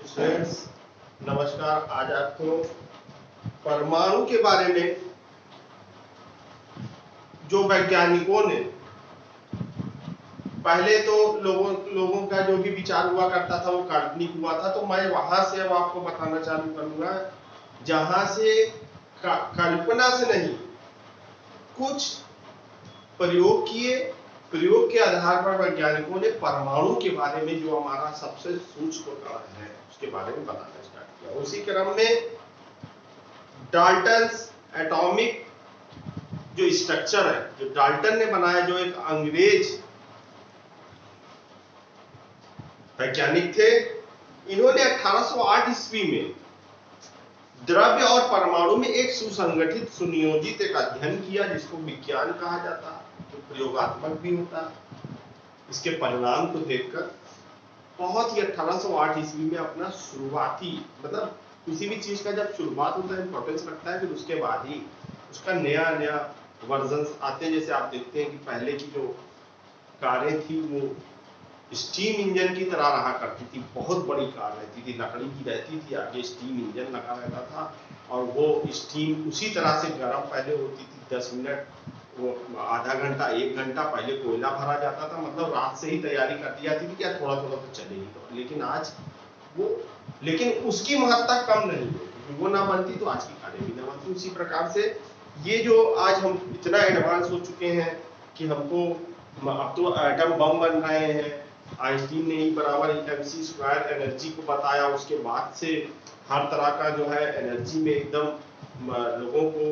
Friends नमस्कार। आज आपको परमाणु के बारे में जो वैज्ञानिकों ने पहले तो लोगों का जो भी विचार हुआ करता था वो काल्पनिक हुआ था, तो मैं वहां से अब आपको बताना चालू करूंगा जहां से कल्पना से नहीं, कुछ प्रयोग किए, प्रयोग के आधार पर वैज्ञानिकों ने परमाणु के बारे में जो हमारा सबसे सूक्ष्म कण है उसके बारे में बताना स्टार्ट किया। उसी क्रम में डाल्टन्स एटॉमिक जो स्ट्रक्चर है, जो डाल्टन ने बनाया, जो एक अंग्रेज वैज्ञानिक थे, इन्होंने 1808 ईस्वी में द्रव्य और परमाणु में एक सुसंगठित सुनियोजित एक अध्ययन किया जिसको विज्ञान कहा जाता है, जो प्रयोगात्मक भी होता है। इसके परिणाम को देखकर बहुत ही 1808 ईस्वी में अपना शुरुआती, मतलब किसी भी चीज का जब शुरुआत होता है इंपॉर्टेंस रखता है, फिर उसके बाद ही उसका नया नया वर्जन आते हैं। जैसे आप देखते हैं कि पहले की जो कारें थी वो स्टीम इंजन की तरह रहा करती थी, बहुत बड़ी कार रहती थी, लकड़ी की रहती थी, आगे स्टीम इंजन लगा रहता था और वो स्टीम उसी तरह से गर्म पहले होती थी। 10 मिनट, वो आधा घंटा 1 घंटा पहले कोयला भरा जाता था, मतलब रात से ही तैयारी कर दी जाती थी क्या थोड़ा थोड़ा तो चलेगी तो। लेकिन आज वो, लेकिन उसकी महत्ता कम नहीं है, क्योंकि वो ना बनती तो आज की कारें भी ना बनती। उसी प्रकार से ये जो आज हम इतना एडवांस हो चुके हैं कि हमको अब तो एटम बम बन रहे हैं, आइंस्टीन ने ही बराबर mc² एनर्जी को बताया, उसके बाद से हर तरह का जो है एनर्जी में एकदम लोगों को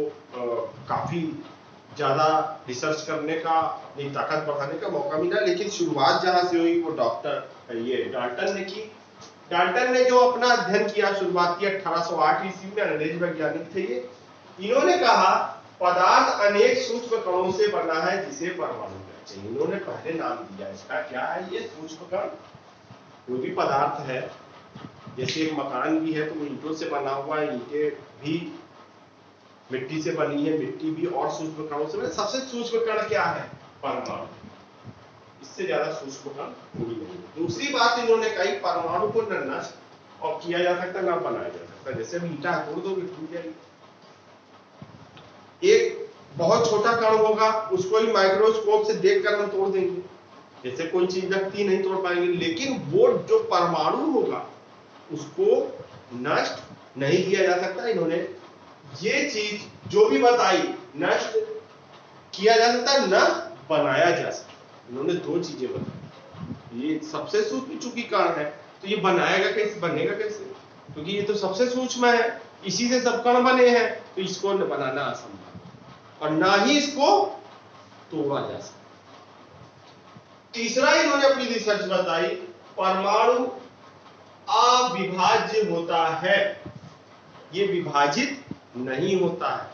काफी ज्यादा रिसर्च करने का, अपनी ताकत बढ़ाने का मौका मिला। लेकिन शुरुआत जहां से हुई वो डॉक्टर ये डाल्टन ने की। डाल्टन ने जो अपना अध्ययन किया शुरुआत की 1808 ईस्वी में, अंग्रेज वैज्ञानिक थे ये। इन्होंने कहा पदार्थ अनेक सूक्ष्म कणों से बना है जिसे परमाणु कहते हैं। इन्होंने पहले नाम दिया इसका, क्या है ये सूक्ष्म कण। कोई भी पदार्थ है, जैसे एक मकान भी है तो वो ईंटों से बना हुआ है, ईंटें भी मिट्टी से बनी है, मिट्टी भी और सूक्ष्म कणों से बनी। सबसे सूक्ष्म कण क्या है? परमाणु। इससे ज्यादा सूक्ष्म कण कोई नहीं। दूसरी बात इन्होंने कही परमाणु को न नष्ट और किया जा सकता न बनाया जा सकता। जैसे हम ईंटा तोड़ दोगे टूट जाएगी, एक बहुत छोटा कण होगा उसको ही माइक्रोस्कोप से देखकर हम तोड़ देंगे, जैसे कोई चीज लगती नहीं तोड़ पाएंगे। लेकिन वो जो परमाणु होगा उसको नष्ट नहीं किया जा सकता। इन्होंने ये चीज जो भी बताई, नष्ट किया जा सकता है, न बनाया जा सकता। इन्होंने दो चीजें बताई। ये सबसे सूक्ष्म चूंकि कण है तो ये बनाएगा कैसे, बनेगा कैसे? क्योंकि ये तो सबसे सूक्ष्म है, इसी से सब कण बने हैं, तो इसको बनाना असंभव और ना ही इसको तोड़ा जा सकता। तीसरा इन्होंने अपनी रिसर्च बताई, परमाणु अविभाज्य होता है, ये विभाजित नहीं होता है,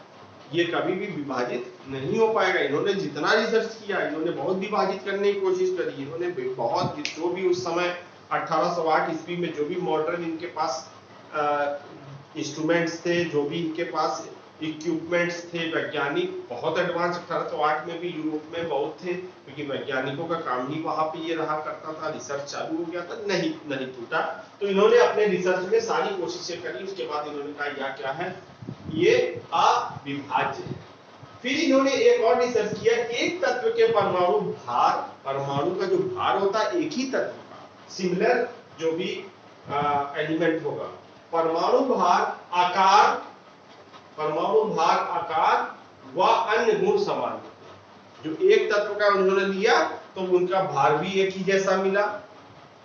ये कभी भी विभाजित नहीं हो पाएगा। इन्होंने जितना रिसर्च किया, इन्होंने बहुत विभाजित करने की कोशिश करी। इन्होंने बहुत, जो भी उस समय 1808 ईस्वी में जो भी मॉडर्न इनके पास इंस्ट्रूमेंट्स थे, जो भी इनके पास इक्विपमेंट्स थे, वैज्ञानिक बहुत एडवांस 1808 में भी यूरोप में बहुत थे, क्योंकि वैज्ञानिकों का काम ही वहां पे ये रहा करता था। रिसर्च चालू हो गया था, नहीं टूटा। तो इन्होंने अपने रिसर्च में सारी कोशिशें करी। उसके बाद इन्होंने कहा यह क्या है, ये अविभाज्य है। फिर इन्होंने एक और रिसर्च किया, एक तत्व के परमाणु भार, परमाणु का जो भार होता है एक ही तत्व का, सिमिलर जो भी एलिमेंट होगा, परमाणु भार, आकार, परमाणु भार, आकार व अन्य गुण समान होते हैं। जो एक तत्व का उन्होंने लिया तो उनका भार भी एक ही जैसा मिला।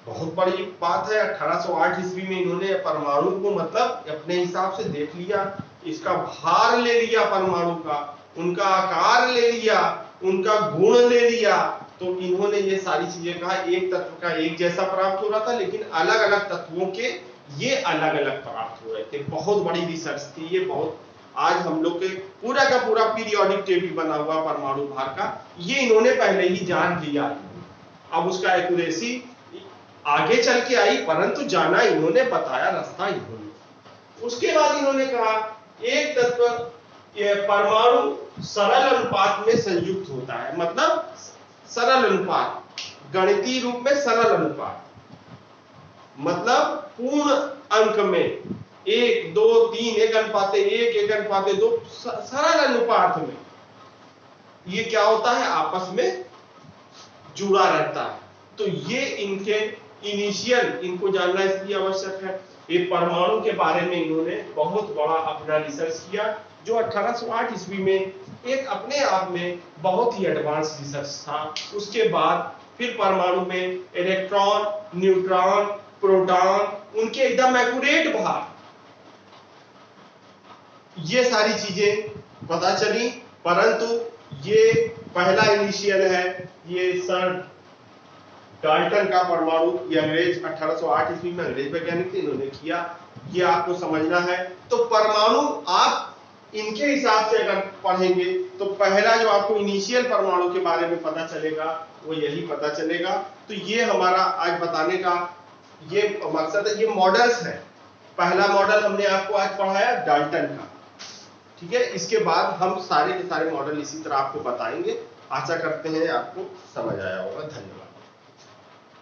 बहुत बड़ी बात है। 1808 ईस्वी में इन्होंने परमाणु को मतलब अपने हिसाब से देख लिया, इसका भार ले लिया परमाणु का, उनका आकार ले लिया, उनका गुण ले लिया। तो इन्होंने ये सारी चीजें कहा, एक तत्व का एक जैसा प्राप्त हो रहा था, लेकिन अलग अलग तत्वों के ये अलग अलग प्राप्त हो रहे थे। बहुत बड़ी रिसर्च थी ये। बहुत आज हम लोग के पूरा का पूरा पीरियोडिक टेबल बना हुआ परमाणु भार का, ये इन्होंने पहले ही जान लिया। अब उसका एक्यूरेसी आगे चल के आई, परंतु जाना इन्होंने, बताया रास्ता इन्होंने। उसके बाद इन्होंने कहा एक तत्व परमाणु सरल अनुपात में संयुक्त होता है, मतलब सरल अनुपात, गणितीय रूप में सरल अनुपात। मतलब पूर्ण अंक में 1, 2, 3, 1:1, 1:2 सरल अनुपात में ये क्या होता है, आपस में जुड़ा रहता है। तो ये इनके इनिशियल, इनको जानना इसलिए आवश्यक है। ये परमाणु के बारे में इन्होंने बहुत बड़ा अपना रिसर्च किया, जो 1808 ईस्वी में एक अपने आप में बहुत ही एडवांस रिसर्च था। उसके बाद फिर परमाणु में इलेक्ट्रॉन, न्यूट्रॉन, प्रोटॉन, उनके एकदम एक्यूरेट भार, ये सारी चीजें पता चली। परंतु ये पहला इनिशियल है, ये सर डाल्टन का परमाणु, ये अंग्रेज 1808 ईस्वी में अंग्रेज वैज्ञानिक थे, इन्होंने किया। ये आपको समझना है। तो परमाणु आप इनके हिसाब से अगर पढ़ेंगे तो पहला जो आपको इनिशियल परमाणु के बारे में पता चलेगा वो यही पता चलेगा। तो ये हमारा आज बताने का ये मकसद है। ये मॉडल्स है। पहला मॉडल हमने आपको आज पढ़ाया डाल्टन का, ठीक है। इसके बाद हम सारे के सारे मॉडल इसी तरह आपको बताएंगे। आशा करते हैं आपको समझ आया होगा। धन्यवाद।